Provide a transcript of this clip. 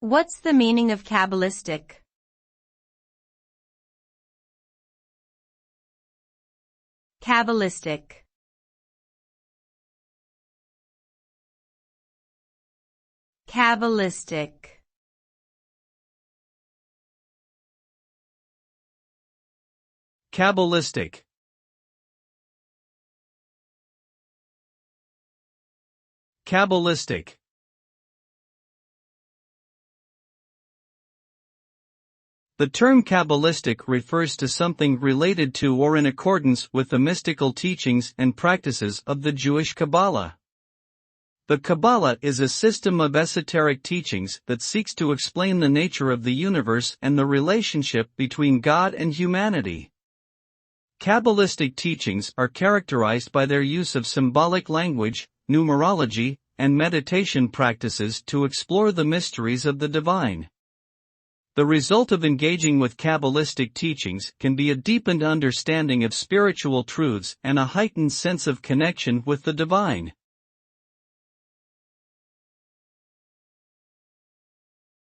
What's the meaning of cabbalistic? Cabbalistic. Cabbalistic. Cabbalistic. Cabbalistic. The term Kabbalistic refers to something related to or in accordance with the mystical teachings and practices of the Jewish Kabbalah. The Kabbalah is a system of esoteric teachings that seeks to explain the nature of the universe and the relationship between God and humanity. Kabbalistic teachings are characterized by their use of symbolic language, numerology, and meditation practices to explore the mysteries of the divine. The result of engaging with Kabbalistic teachings can be a deepened understanding of spiritual truths and a heightened sense of connection with the divine.